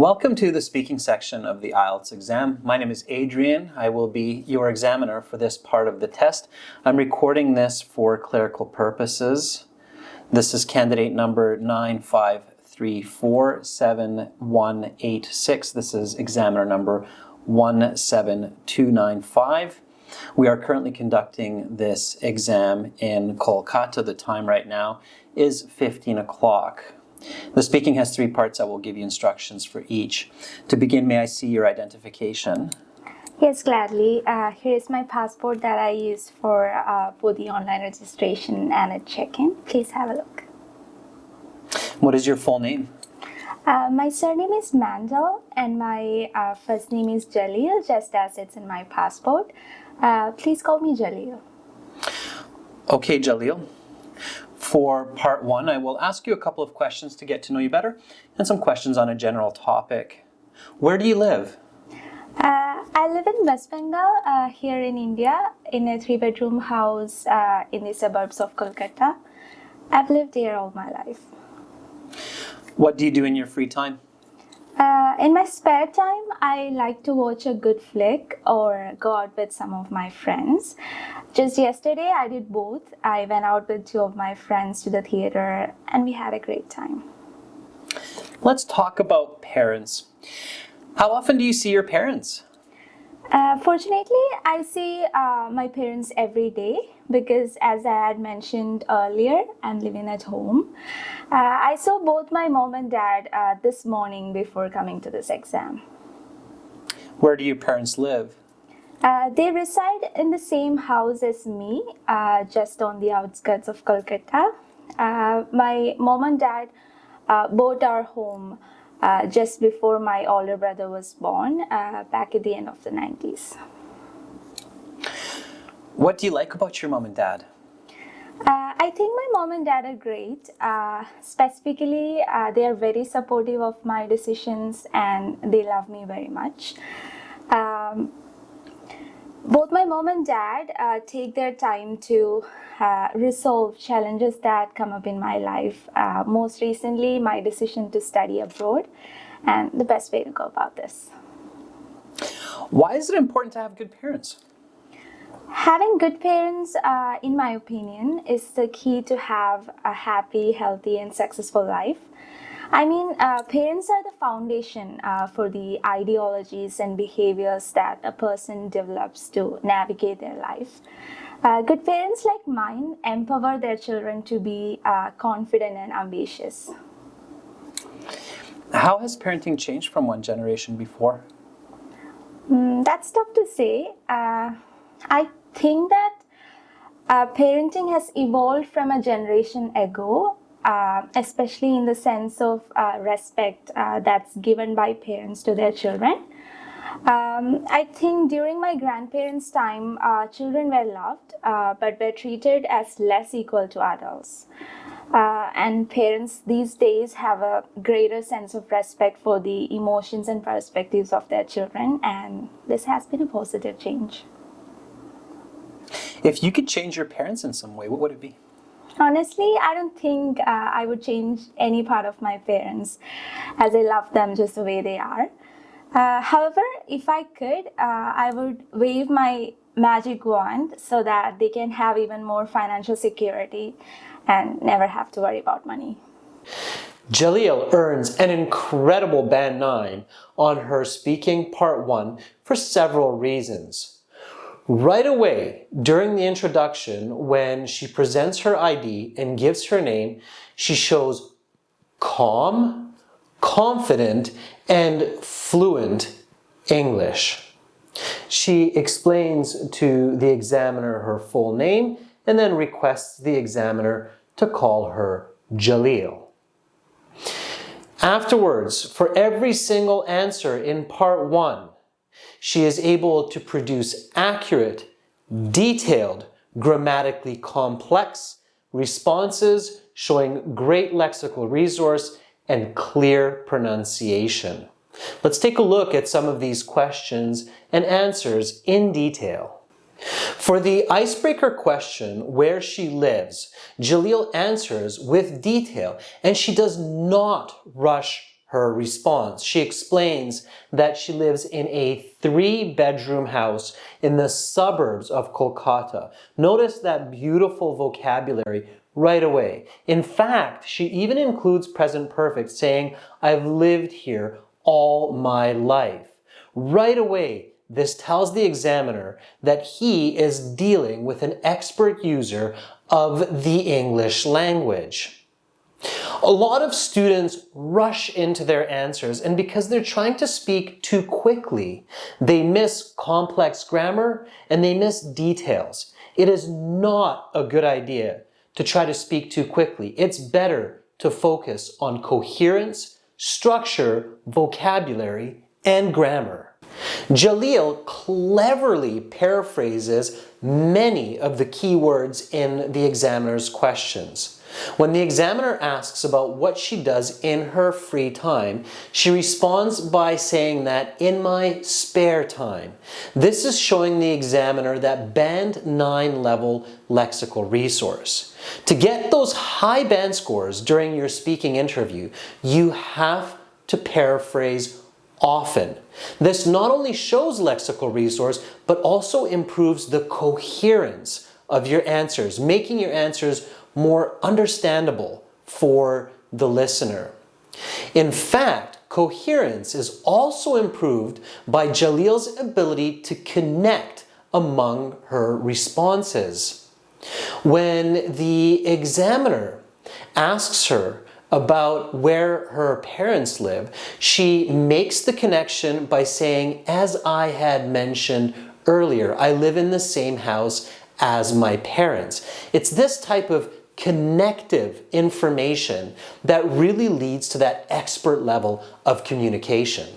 Welcome to the speaking section of the IELTS exam. My name is Adrian. I will be your examiner for this part of the test. I'm recording this for clerical purposes. This is candidate number 95347186. This is examiner number 17295. We are currently conducting this exam in Kolkata. The time right now is 15 o'clock. The speaking has three parts. I will give you instructions for each. To begin, may I see your identification? Yes, gladly. Here is my passport that I use for both the online registration and a check-in. Please have a look. What is your full name? My surname is Mandel and my first name is Jalil, just as it's in my passport. Please call me Jalil. Okay, Jalil. For part one, I will ask you a couple of questions to get to know you better and some questions on a general topic. Where do you live? I live in West Bengal, here in India, in a 3-bedroom house in the suburbs of Kolkata. I've lived here all my life. What do you do in your free time? In my spare time, I like to watch a good flick or go out with some of my friends. Just yesterday, I did both. I went out with 2 of my friends to the theater and we had a great time. Let's talk about parents. How often do you see your parents? Fortunately, I see my parents every day because, as I had mentioned earlier, I'm living at home. I saw both my mom and dad this morning before coming to this exam. Where do your parents live? They reside in the same house as me, just on the outskirts of Kolkata. My mom and dad bought our home just before my older brother was born, back at the end of the 90s. What do you like about your mom and dad? I think my mom and dad are great. Specifically, they are very supportive of my decisions and they love me very much. Both my mom and dad take their time to resolve challenges that come up in my life. Most recently, my decision to study abroad and the best way to go about this. Why is it important to have good parents? Having good parents, in my opinion, is the key to have a happy, healthy, and successful life. I mean, parents are the foundation for the ideologies and behaviors that a person develops to navigate their life. Good parents like mine empower their children to be confident and ambitious. How has parenting changed from one generation before? That's tough to say. I think that parenting has evolved from a generation ago, especially in the sense of respect that's given by parents to their children. I think during my grandparents' time, children were loved, but were treated as less equal to adults. And parents these days have a greater sense of respect for the emotions and perspectives of their children, and this has been a positive change. If you could change your parents in some way, what would it be? Honestly, I don't think I would change any part of my parents, as I love them just the way they are. However, if I could, I would wave my magic wand so that they can have even more financial security and never have to worry about money. Jalil earns an incredible Band 9 on her speaking part 1 for several reasons. Right away, during the introduction, when she presents her ID and gives her name, she shows calm, confident, and fluent English. She explains to the examiner her full name and then requests the examiner to call her Jalil. Afterwards, for every single answer in part 1, she is able to produce accurate, detailed, grammatically complex responses showing great lexical resource and clear pronunciation. Let's take a look at some of these questions and answers in detail. For the icebreaker question, where she lives, Jalil answers with detail and she does not rush her response. She explains that she lives in a 3-bedroom house in the suburbs of Kolkata. Notice that beautiful vocabulary right away. In fact, she even includes present perfect, saying, I've lived here all my life. Right away, this tells the examiner that he is dealing with an expert user of the English language. A lot of students rush into their answers, and because they're trying to speak too quickly, they miss complex grammar and they miss details. It is not a good idea to try to speak too quickly. It's better to focus on coherence, structure, vocabulary, and grammar. Jalil cleverly paraphrases many of the key words in the examiner's questions. When the examiner asks about what she does in her free time, she responds by saying that in my spare time. This is showing the examiner that Band 9 level lexical resource. To get those high band scores during your speaking interview, you have to paraphrase often. This not only shows lexical resource, but also improves the coherence of your answers, making your answers more understandable for the listener. In fact, coherence is also improved by Jalil's ability to connect among her responses. When the examiner asks her about where her parents live, she makes the connection by saying, as I had mentioned earlier, I live in the same house as my parents. It's this type of connective information that really leads to that expert level of communication.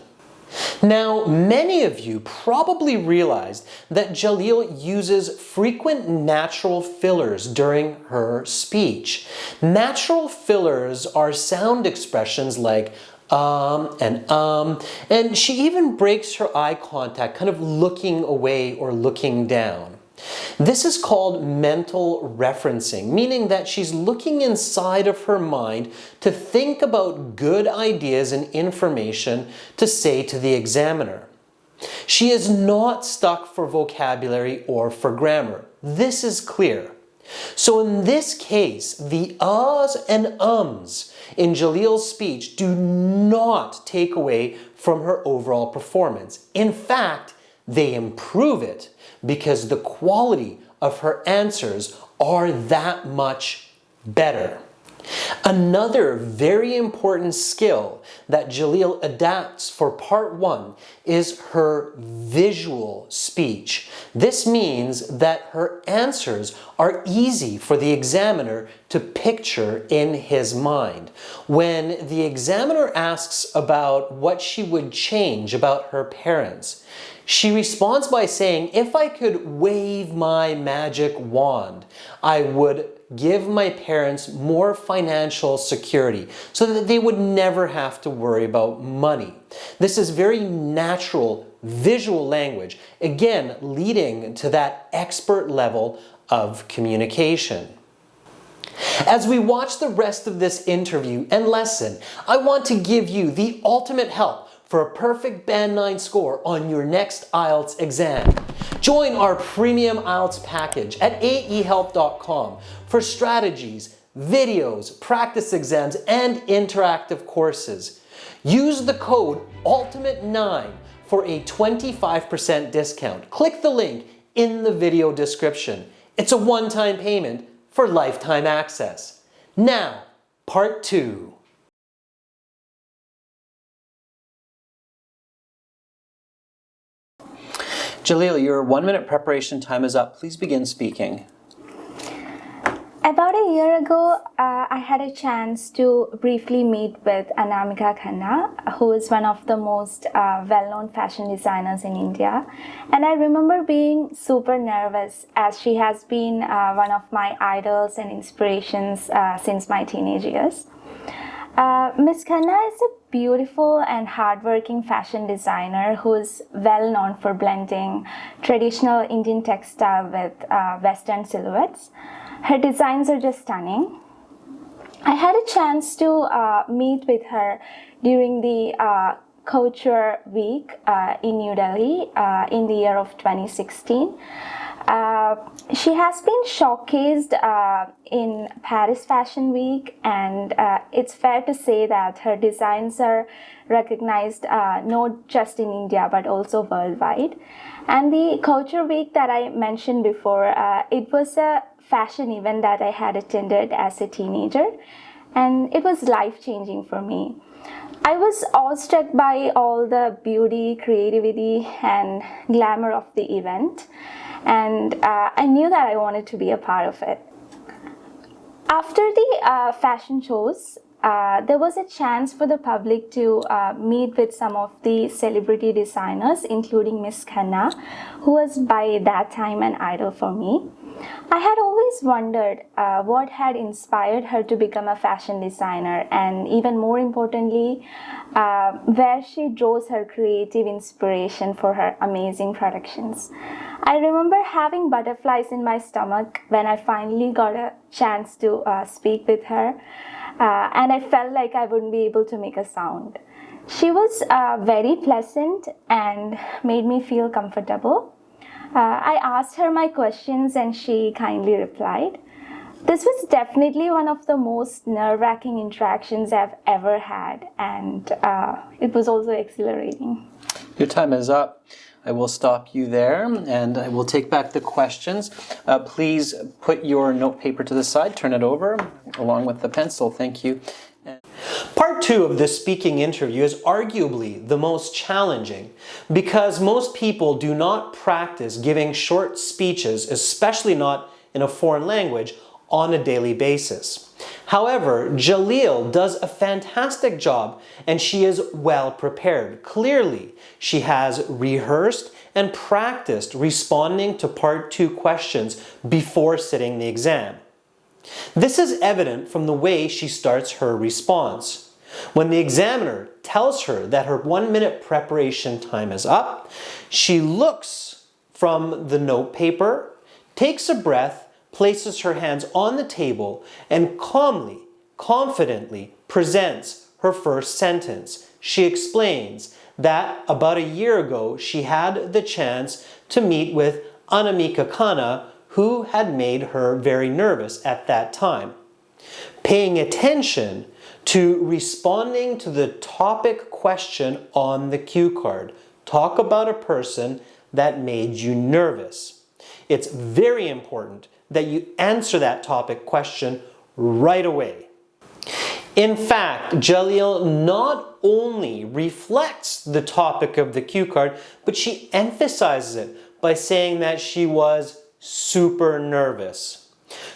Now, many of you probably realized that Jalil uses frequent natural fillers during her speech. Natural fillers are sound expressions like and she even breaks her eye contact, kind of looking away or looking down. This is called mental referencing, meaning that she's looking inside of her mind to think about good ideas and information to say to the examiner. She is not stuck for vocabulary or for grammar. This is clear. So in this case, the ahs and ums in Jalil's speech do not take away from her overall performance. In fact, they improve it because the quality of her answers are that much better. Another very important skill that Jalil adapts for part 1 is her visual speech. This means that her answers are easy for the examiner to picture in his mind. When the examiner asks about what she would change about her parents, she responds by saying, if I could wave my magic wand, I would give my parents more financial security so that they would never have to worry about money. This is very natural visual language, again, leading to that expert level of communication. As we watch the rest of this interview and lesson, I want to give you the ultimate help for a perfect Band 9 score on your next IELTS exam. Join our premium IELTS package at aehelp.com for strategies, videos, practice exams, and interactive courses. Use the code ULTIMATE9 for a 25% discount. Click the link in the video description. It's a one-time payment for lifetime access. Now, part 2. Jalil, your 1-minute preparation time is up. Please begin speaking. About a year ago, I had a chance to briefly meet with Anamika Khanna, who is one of the most well-known fashion designers in India. And I remember being super nervous as she has been one of my idols and inspirations since my teenage years. Ms. Khanna is a beautiful and hardworking fashion designer who is well known for blending traditional Indian textile with Western silhouettes. Her designs are just stunning. I had a chance to meet with her during the Culture Week in New Delhi in the year of 2016. She has been showcased in Paris Fashion Week, and it's fair to say that her designs are recognized not just in India but also worldwide. And the Culture Week that I mentioned before, it was a fashion event that I had attended as a teenager, and it was life-changing for me. I was awestruck by all the beauty, creativity, and glamour of the event, and I knew that I wanted to be a part of it. After the fashion shows, there was a chance for the public to meet with some of the celebrity designers, including Miss Khanna, who was by that time an idol for me. I had always wondered what had inspired her to become a fashion designer, and even more importantly, where she draws her creative inspiration for her amazing productions. I remember having butterflies in my stomach when I finally got a chance to speak with her, and I felt like I wouldn't be able to make a sound. She was very pleasant and made me feel comfortable. I asked her my questions and she kindly replied. This was definitely one of the most nerve-wracking interactions I've ever had, and it was also exhilarating. Your time is up. I will stop you there and I will take back the questions. Please put your notepaper to the side, turn it over along with the pencil. Thank you. Part 2 of this speaking interview is arguably the most challenging because most people do not practice giving short speeches, especially not in a foreign language, on a daily basis. However, Jaleel does a fantastic job and she is well prepared. Clearly, she has rehearsed and practiced responding to Part 2 questions before sitting the exam. This is evident from the way she starts her response. When the examiner tells her that her 1-minute preparation time is up, she looks from the notepaper, takes a breath, places her hands on the table, and calmly, confidently presents her first sentence. She explains that about a year ago she had the chance to meet with Anamika Khanna, who had made her very nervous at that time. Paying attention to responding to the topic question on the cue card. Talk about a person that made you nervous. It's very important that you answer that topic question right away. In fact, Jaleel not only reflects the topic of the cue card, but she emphasizes it by saying that she was super nervous.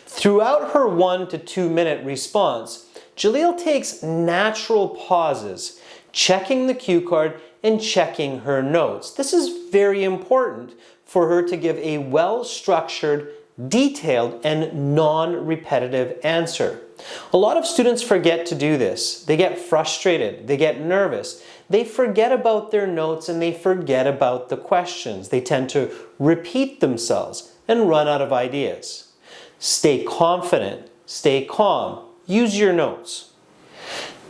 Throughout her 1 to 2 minute response, Jaleel takes natural pauses, checking the cue card and checking her notes. This is very important for her to give a well-structured, detailed, and non-repetitive answer. A lot of students forget to do this. They get frustrated, they get nervous, they forget about their notes and they forget about the questions. They tend to repeat themselves and run out of ideas. Stay confident, stay calm, use your notes.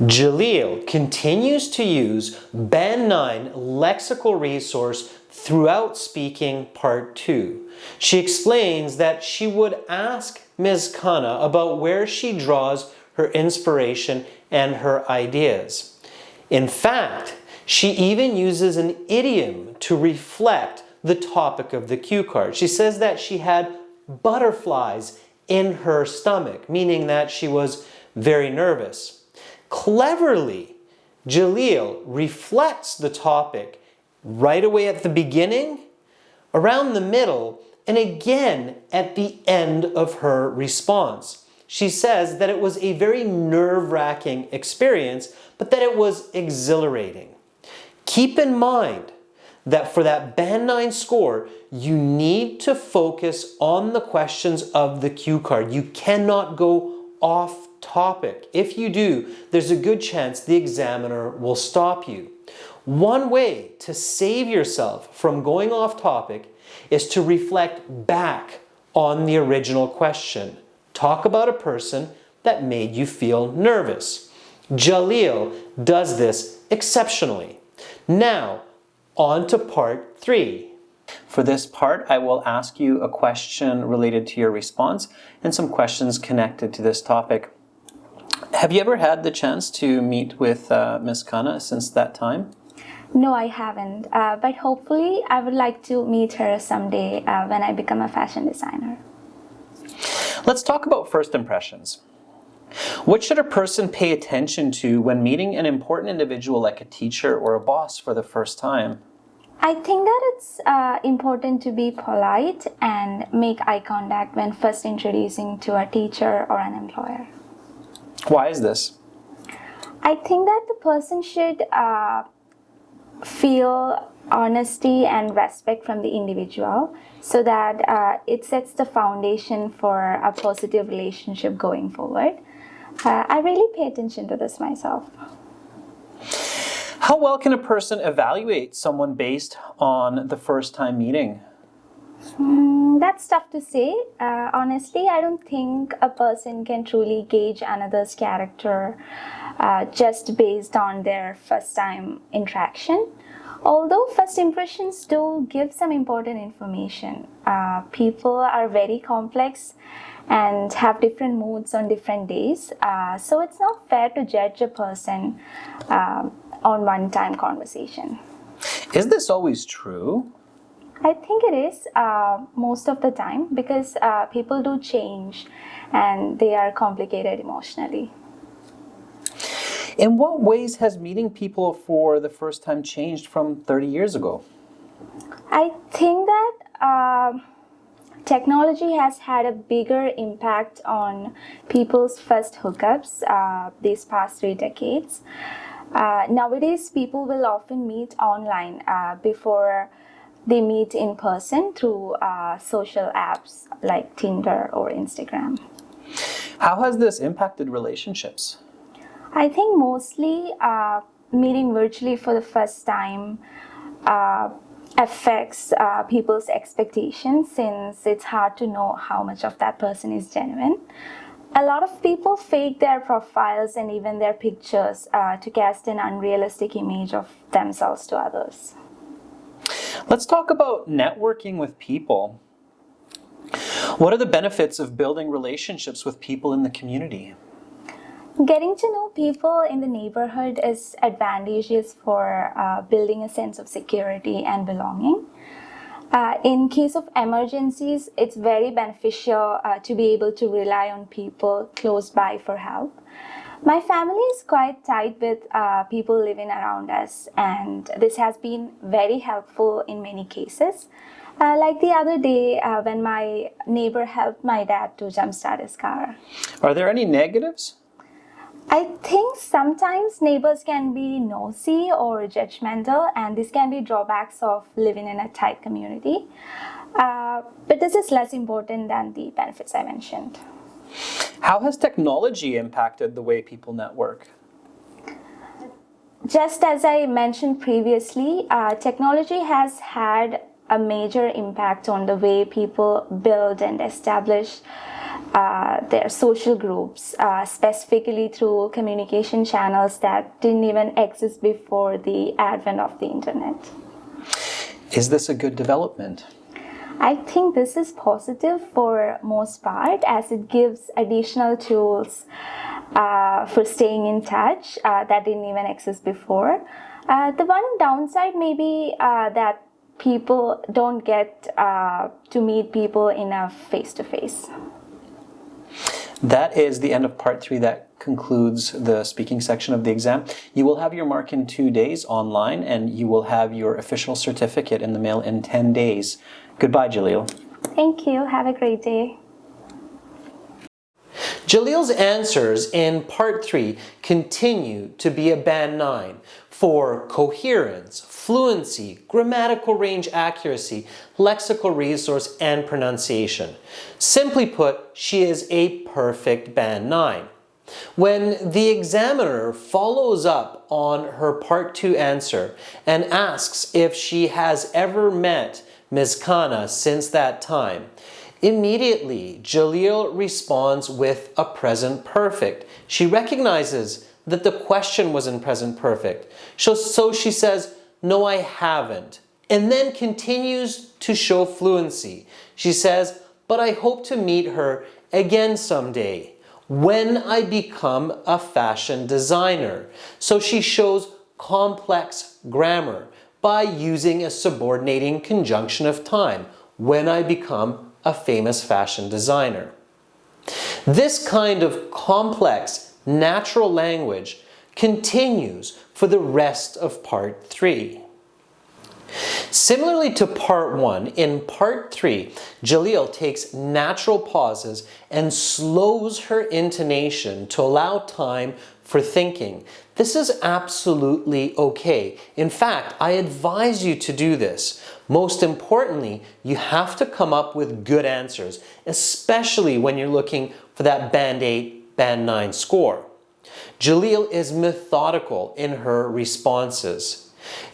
Jaleel continues to use Band 9 lexical resource throughout speaking part 2. She explains that she would ask Ms. Khanna about where she draws her inspiration and her ideas. In fact, she even uses an idiom to reflect the topic of the cue card. She says that she had butterflies in her stomach, meaning that she was very nervous. Cleverly, Jaleel reflects the topic right away at the beginning, around the middle, and again at the end of her response. She says that it was a very nerve-wracking experience, but that it was exhilarating. Keep in mind that for that Band 9 score, you need to focus on the questions of the cue card. You cannot go off topic. If you do, there's a good chance the examiner will stop you. One way to save yourself from going off topic is to reflect back on the original question. Talk about a person that made you feel nervous. Jaleel does this exceptionally. Now, on to part 3. For this part, I will ask you a question related to your response and some questions connected to this topic. Have you ever had the chance to meet with Ms. Khanna since that time? No, I haven't, but hopefully I would like to meet her someday when I become a fashion designer. Let's talk about first impressions. What should a person pay attention to when meeting an important individual like a teacher or a boss for the first time? I think that it's important to be polite and make eye contact when first introducing to a teacher or an employer. Why is this? I think that the person should feel honesty and respect from the individual so that it sets the foundation for a positive relationship going forward. I really pay attention to this myself. How well can a person evaluate someone based on the first time meeting? That's tough to say. Honestly, I don't think a person can truly gauge another's character just based on their first time interaction. Although first impressions do give some important information. People are very complex and have different moods on different days. So it's not fair to judge a person on one-time conversation. Is this always true? I think it is most of the time because people do change and they are complicated emotionally. In what ways has meeting people for the first time changed from 30 years ago? I think that technology has had a bigger impact on people's first hookups these past 3 decades. Nowadays, people will often meet online before they meet in person through social apps like Tinder or Instagram. How has this impacted relationships? I think mostly meeting virtually for the first time affects people's expectations since it's hard to know how much of that person is genuine. A lot of people fake their profiles and even their pictures to cast an unrealistic image of themselves to others. Let's talk about networking with people. What are the benefits of building relationships with people in the community? Getting to know people in the neighborhood is advantageous for building a sense of security and belonging. In case of emergencies, it's very beneficial to be able to rely on people close by for help. My family is quite tight with people living around us, and this has been very helpful in many cases. Like the other day when my neighbor helped my dad to jumpstart his car. Are there any negatives? I think sometimes neighbors can be nosy or judgmental, and this can be drawbacks of living in a tight community. But this is less important than the benefits I mentioned. How has technology impacted the way people network? Just as I mentioned previously, technology has had a major impact on the way people build and establish their social groups, specifically through communication channels that didn't even exist before the advent of the internet. Is this a good development? I think this is positive for most part as it gives additional tools for staying in touch that didn't even exist before. The one downside may be that people don't get to meet people in a face-to-face. That is the end of part 3. That concludes the speaking section of the exam. You will have your mark in 2 days online, and you will have your official certificate in the mail in 10 days. Goodbye, Jaleel. Thank you. Have a great day. Jaleel's answers in part 3 continue to be a band 9 for coherence, fluency, grammatical range accuracy, lexical resource, and pronunciation. Simply put, she is a perfect band 9. When the examiner follows up on her part 2 answer and asks if she has ever met Ms. Khanna since that time, Immediately, Jaleel responds with a present perfect. She recognizes that the question was in present perfect. So she says, "No, I haven't," and then continues to show fluency. She says, "But I hope to meet her again someday when I become a fashion designer." So she shows complex grammar by using a subordinating conjunction of time, when I become a famous fashion designer. This kind of complex, natural language continues for the rest of part 3. Similarly to part 1, in part 3, Jaleel takes natural pauses and slows her intonation to allow time for thinking. This is absolutely okay. In fact, I advise you to do this. Most importantly, you have to come up with good answers, especially when you're looking for that Band 8, Band 9 score. Jaleel is methodical in her responses.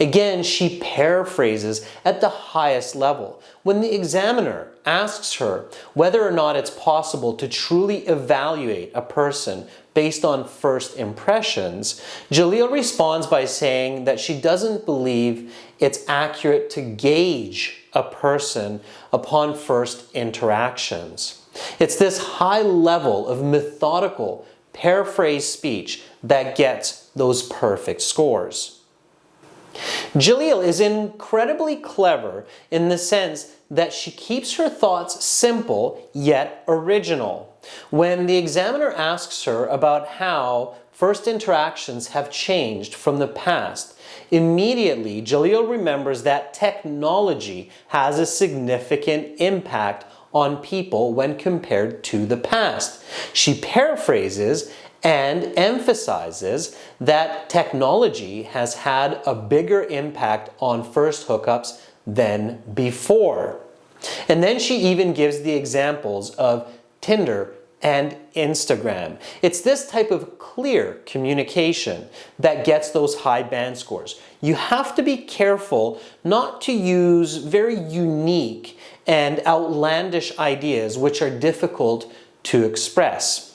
Again, she paraphrases at the highest level. When the examiner asks her whether or not it's possible to truly evaluate a person based on first impressions, Jaleel responds by saying that she doesn't believe it's accurate to gauge a person upon first interactions. It's this high level of methodical, paraphrase speech that gets those perfect scores. Jaleel is incredibly clever in the sense that she keeps her thoughts simple yet original. When the examiner asks her about how first interactions have changed from the past, immediately Jaleel remembers that technology has a significant impact on people when compared to the past. She paraphrases and emphasizes that technology has had a bigger impact on first hookups than before. And then she even gives the examples of Tinder and Instagram. It's this type of clear communication that gets those high band scores. You have to be careful not to use very unique and outlandish ideas which are difficult to express.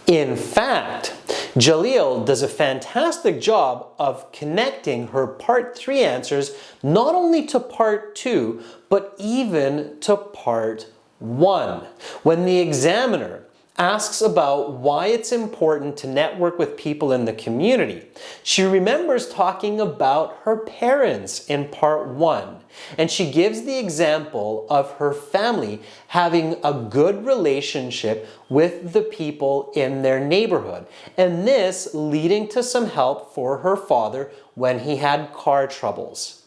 In fact, Jaleel does a fantastic job of connecting her part 3 answers not only to part 2, but even to part 1. When the examiner asks about why it's important to network with people in the community, she remembers talking about her parents in part 1, and she gives the example of her family having a good relationship with the people in their neighborhood, and this leading to some help for her father when he had car troubles.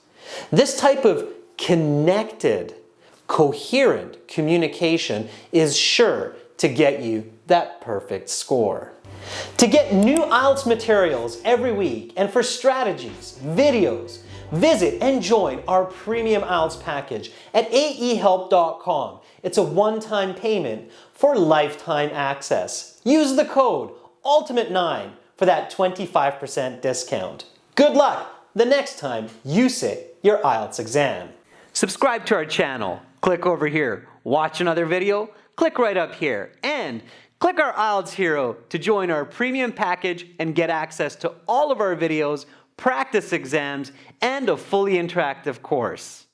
This type of connected, coherent communication is sure to get you that perfect score. To get new IELTS materials every week and for strategies, videos, visit and join our premium IELTS package at aehelp.com. It's a one-time payment for lifetime access. Use the code ULTIMATE9 for that 25% discount. Good luck the next time you sit your IELTS exam. Subscribe to our channel. Click over here. Watch another video. Click right up here. And click our IELTS Hero to join our premium package and get access to all of our videos, practice exams, and a fully interactive course.